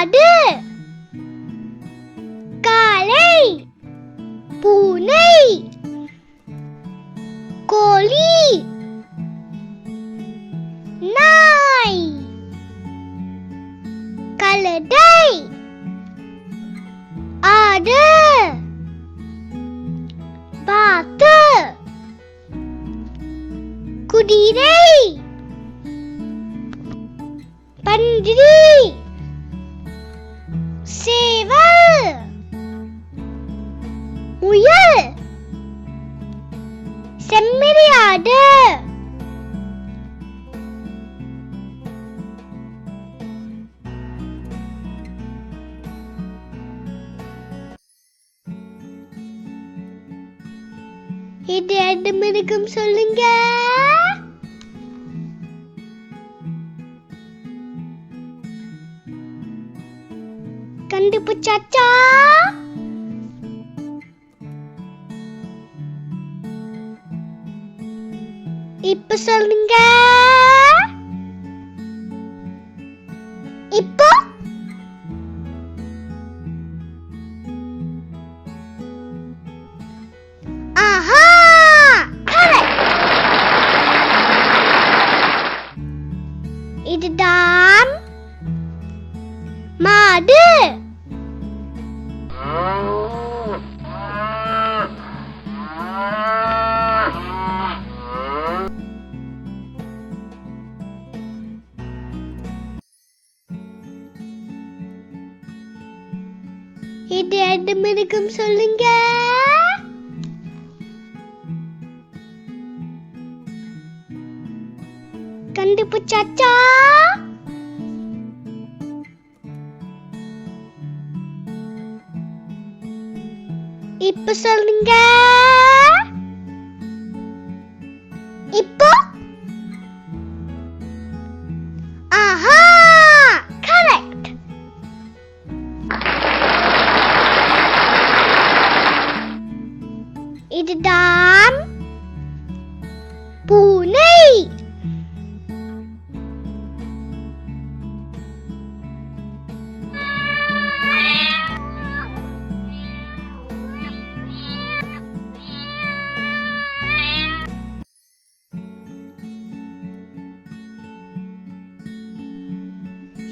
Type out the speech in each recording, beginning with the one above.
ஆடு, காளை, பூனை, கோழி, நாய், கழுதை, ஆடு, வாத்து, குதிரை, பன்றி, சேவல், முயல், செம்மறியாடு, இது எந்த மிருகம் சொல்லுங்க. கண்டுபிடிச்சாச்சா? இப்ப சொல்லுங்க. இப்போ ஆஹா, இதுதான் மாடு. இது எந்த மிருகம் சொல்லுங்க. கண்டுபிடிச்சாச்சா? இப்ப சொல்லுங்க. இப்போ ஆஹா, கரெக்ட். இதுதான் பூனை.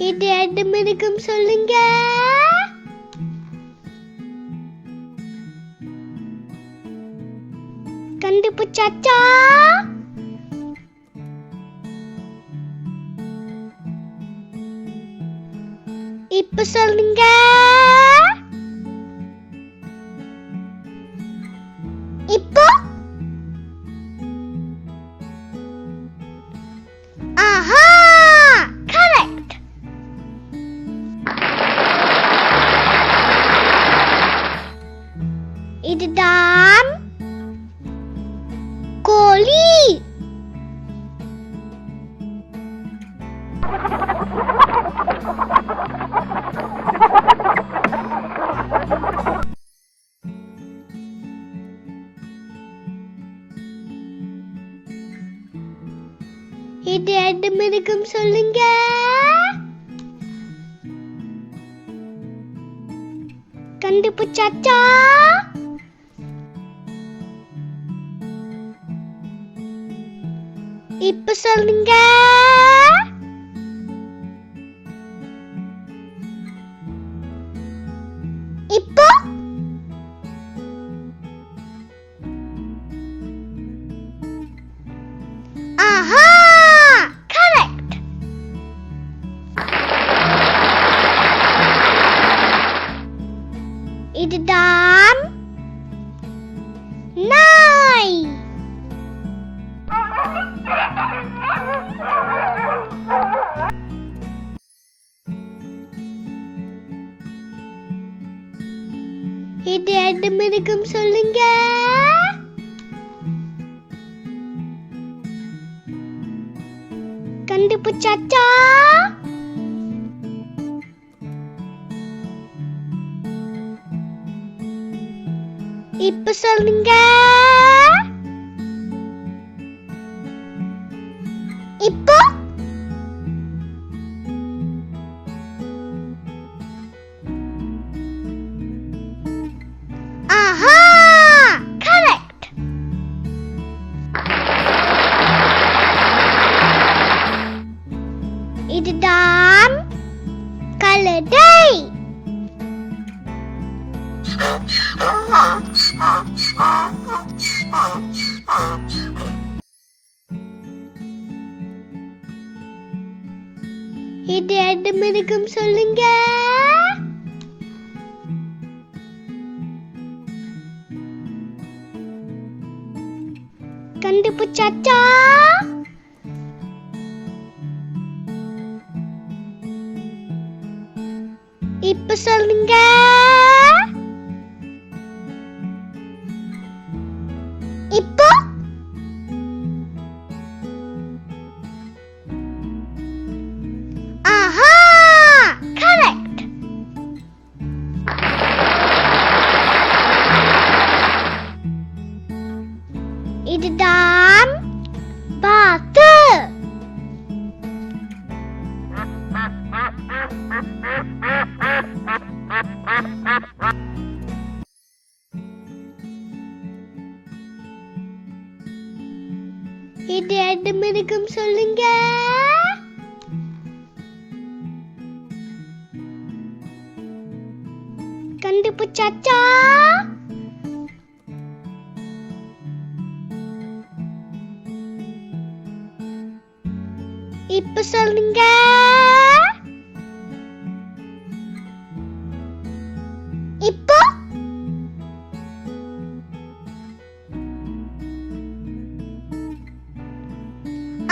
இது எந்த மிருகம் சொல்லுங்க. கண்டுபிடிச்சாச்சா? இப்ப சொல்லுங்க. இப்போ ஆஹா, கரெக்ட். இதுதான் கோழி. இது எந்த மிருகம் சொல்லுங்க. கண்டுபிடிச்சாச்சா? இப்ப சொல்லுங்க. இப்போ ஆஹா, கரெக்ட். இதுதான் நாய். இது எந்த மிருகம் சொல்லுங்க. கண்டுபிடிச்சாச்சா? இப்ப சொல்லுங்க. இப்போ இதுதான் கழுதை. இது எந்த மிருகம் சொல்லுங்க. கண்டுபிடிச்சாச்சா? இப்ப சொல்லுங்க. இப்போ ஆஹா, கரெக்ட். இதுதான் பாத்து. இது எந்த மிருகம் சொல்லுங்க. கண்டுபிடிச்சாச்சா? இப்ப சொல்லுங்க. இப்போ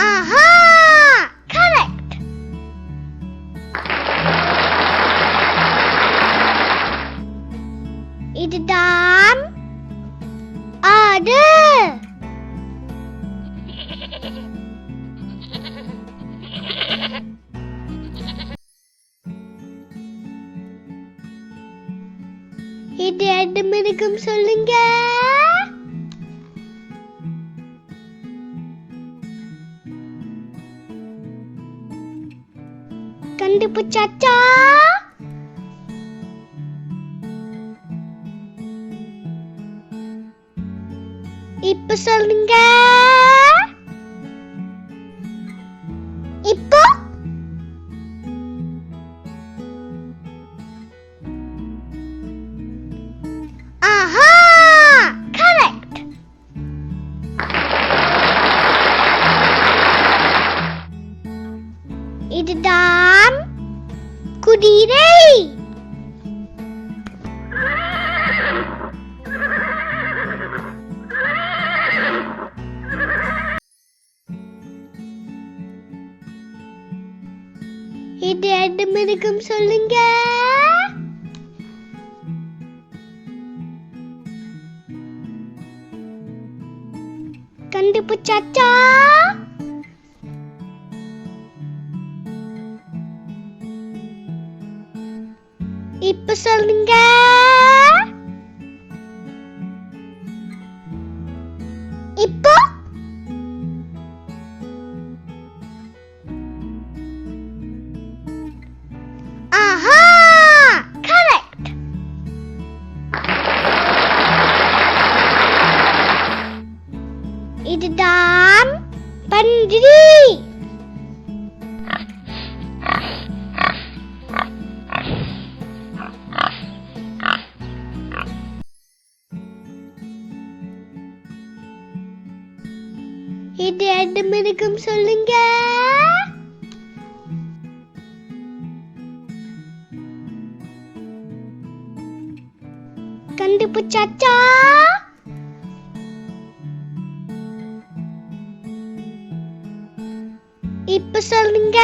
ஆஹா, கரெக்ட். இதுதான் ஆடு. இது எந்த மிருகம் சொல்லுங்க. கண்டுபிடிச்சாச்சா? இப்ப சொல்லுங்க. இப்போ ஆஹா, கரெக்ட். இதுதான் குதிரை. இது எந்த மிருகம் சொல்லுங்க. கண்டுபிடிச்சாச்சா? இப்ப சொல்லுங்க. இப்போ ஆஹா, கரெக்ட். இதுதான் பன்றி. இது எந்த மிருகம் சொல்லுங்க. கண்டுபிடிச்சாச்சா? இப்ப சொல்லுங்க.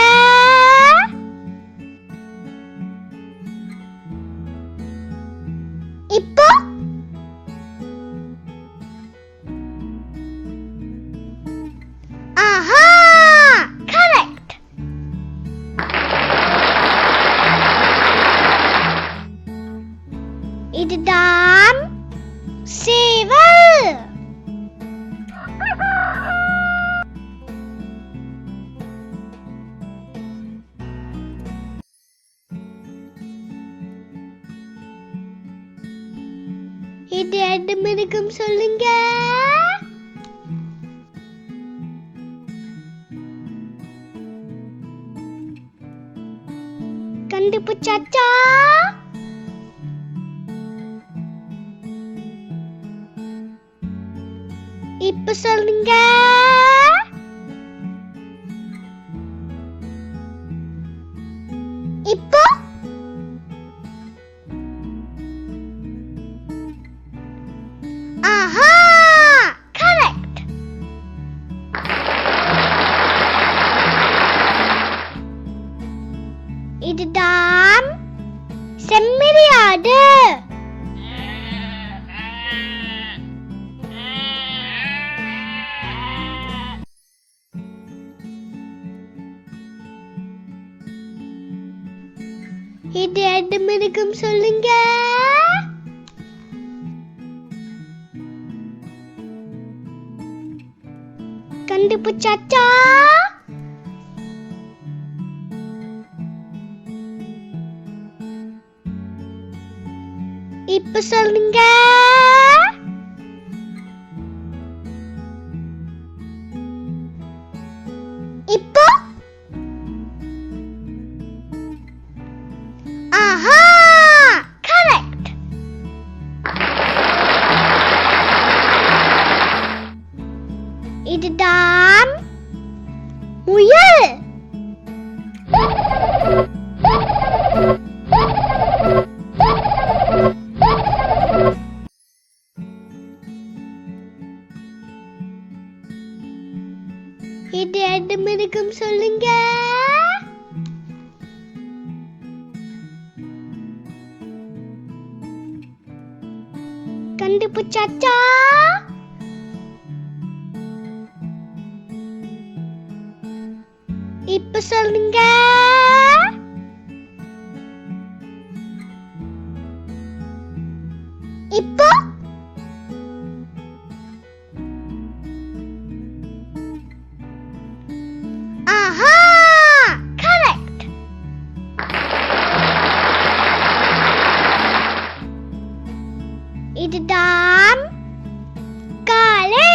இப்போ ஆஹா, கரெக்ட். இதுதான் சேவல். இது எந்த மிருகம் சொல்லுங்க. கண்டுபிடிச்சாச்சா? இப்ப சொல்லுங்க. இப்போ ஆஹா, கரெக்ட். இதுதான் செம்மறியாடு. இது எந்த மிருகம் சொல்லுங்க. கண்டுபிடிச்சாச்சா? இப்ப சொல்லுங்க. இப்போ ஆஹா, கரெக்ட். இதுதான் முயல். இது எந்த மிருகம் சொல்லுங்க. கண்டுபிடிச்சாச்சா? இப்ப சொல்லுங்க. இப்போ ஆஹா, கரெக்ட். இதுதான் காளை.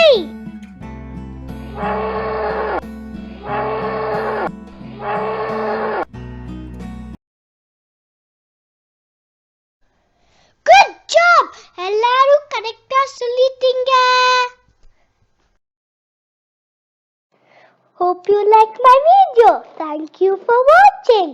Good job. எல்லாரும் கரெக்டா சொல்லிட்டீங்க. Hope you like my video. Thank you for watching.